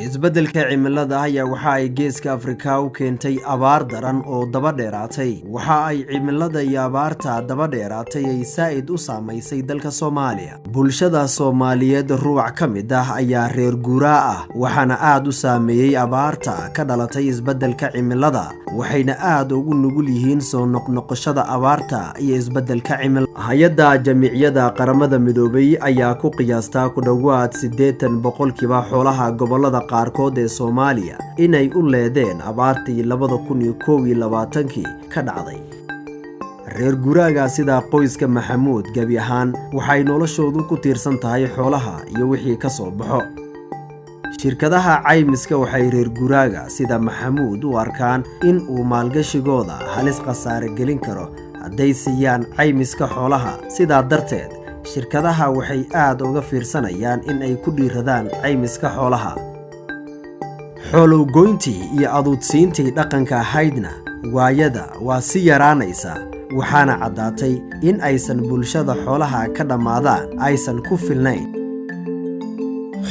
isbeddelka cimilada ayaa waxa ay geeska Afrika u keentay abaar daran oo daba dheeraatay. Waxa ay cimilada iyo abaarta daba dheeraatay ay saaid u saameysay dalka Soomaaliya. Bulshada Soomaaliyeed ruuc ka mid ah ayaa reer guuraa ah, waxaana aad u saameeyay abaarta ka dhalatay isbeddelka cimilada. Waxayna aad ugu nugul yihiin soo noqnoqoshada abaarta iyo isbeddelka cimilada. Hay'adda Jamciyadda Qaramada Midoobay ayaa ku qiyaasta ku dhawaad 80% xoolaha gobolada qaarkood ee Soomaaliya inay u leedeen abaartii 2021 ka dhacday. reer guraaga sida qoyska Maxamuud gabi ahaan waxay noloshoodu ku tiirsan tahay xoolaha iyo wixii ka soo baxo. shirkadaha caymiska waxay reer guraaga sida Maxamuud u arkaan in uu maalgashigooda halis khasaare gelin karo hadday siiyaan caymiska xoolaha. sidaa darteed shirkadaha waxay aad uga fiirsanayaan in ay ku dhiiradaan caymiska xoolaha. xoolo goyntii iyo aduudsiintii dhaqanka ahaydna waayada waa si yaraanaysa, waxaana caddaatay in aysan bulshada xoolaha ka dhammaadaan aysan ku filnayn.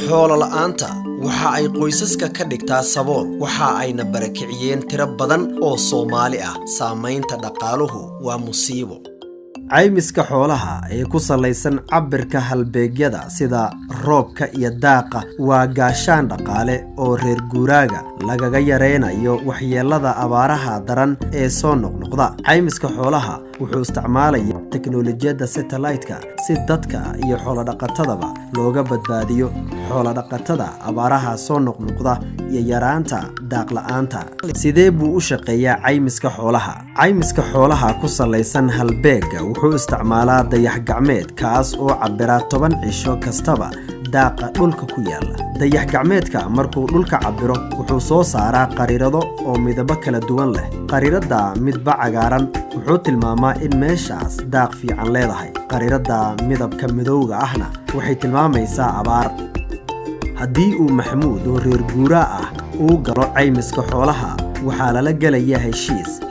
xoolo la'aanta waxa ay qoysaska ka dhigtaa sabool, waxa ayna barakiciyeen tiro badan oo Soomaali ah. saamaynta dhaqaaluhu waa musiibo. caymiska xoolaha ee ku salaysan cabirka halbeegyada sida roobka iyo daaqa waa gaashaan dhaqaale oo reer guuraaga lagaga yareynayo waxyeelada abaaraha daran ee soo noqnoqda. caymiska xoolaha wuxuu isticmaalayaa teknoolajiyadda satellite-ka si dadka iyo xoolo dhaqatadaba looga badbaadiyo xoolo dhaqatada abaaraha soo noqnoqda iyo yaraanta daaq la'aanta. sidee buu u shaqeeyaa caymiska xoolaha? caymiska xoolaha ku salaysan halbeega wuxuu isticmaalaa dayax gacmeed kaas oo cabira 10 cisho kastaba daaqa dhulka ku yaala. dayax gacmeedka markuu dhulka cabiro wuxuu soo saaraa qariirado oo midabo kala duwan leh. qariirada midba cagaaran wuxuu tilmaamaa in meeshaas daaq fiican leedahay. qariirada midabka midowga ahna waxay tilmaamaysaa abaar. haddii uu Maxamuud oo reer guuraa ah uu galo caymiska xoolaha, waxaa lala gelayaa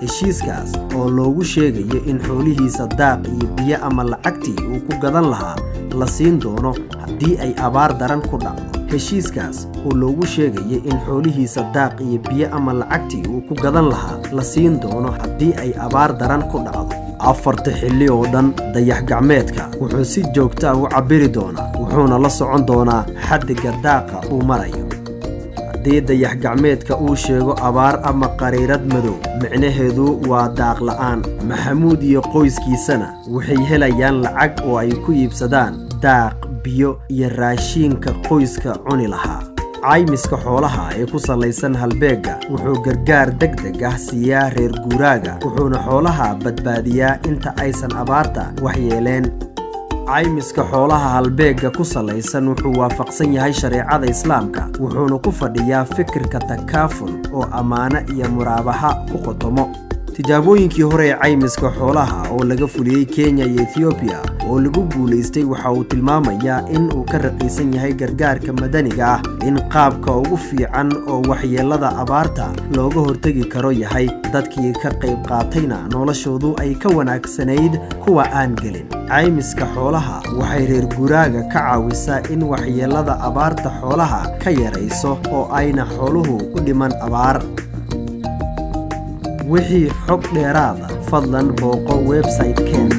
heshiiskaas oo loogu sheegayo in xoolihiisa daaq iyo biyo ama lacagtii uu ku gadan lahaa la siin doono haddii ay abaar daran ku dhacdo. heshiiskaas oo loogu sheegayo in xoolihiisa daaq iyo biyo ama lacagtii uu ku gadan lahaa la siin doono haddii ay abaar daran ku dhacdo. 4 xilli oo dhan dayax gacmeedka wuxuu si joogto ah u cabiri doonaa, wuxuuna la socon doonaa xaddiga daaqa uu marayo. haddii dayax gacmeedka uu sheego abaar ama qariirad madow, micnaheedu waa daaq la'aan. Maxamuud iyo qoyskiisana waxay helayaan lacag oo ay ku iibsadaan daaq, biyo iyo raashinka qoyska cuni lahaa. caymiska xoolaha ee ku salaysan halbeega wuxuu gargaar degdeg ah siiyaa reer guuraaga, wuxuuna xoolaha badbaadiyaa inta aysan abaarta waxyeeleen. caymiska xoolaha halbeega ku salaysan wuxuu waafaqsan yahay shareecada Islaamka, wuxuuna ku fadhiyaa fikirka takaaful oo amaana iyo muraabaxa ku qotomo. tijaabooyinkii hore ee caymiska xoolaha oo laga fuliyay Kenya iyo Ethiopia oo lagu guuleystay waxa uu tilmaamayaa in uu ka raqiisan yahay gargaarka madaniga ah, in qaabka ugu fiican oo waxyeelada abaarta looga hortagi karo yahay. dadkii ka qayb qaatayna noloshoodu ay ka wanaagsanayd kuwa aan gelin. caymiska xoolaha waxay reer guraaga ka caawisaa in waxyeelada abaarta xoolaha ka yarayso oo ayna xooluhu u dhiman abaar. wixii xog dheeraada fadlan booqo website-keena.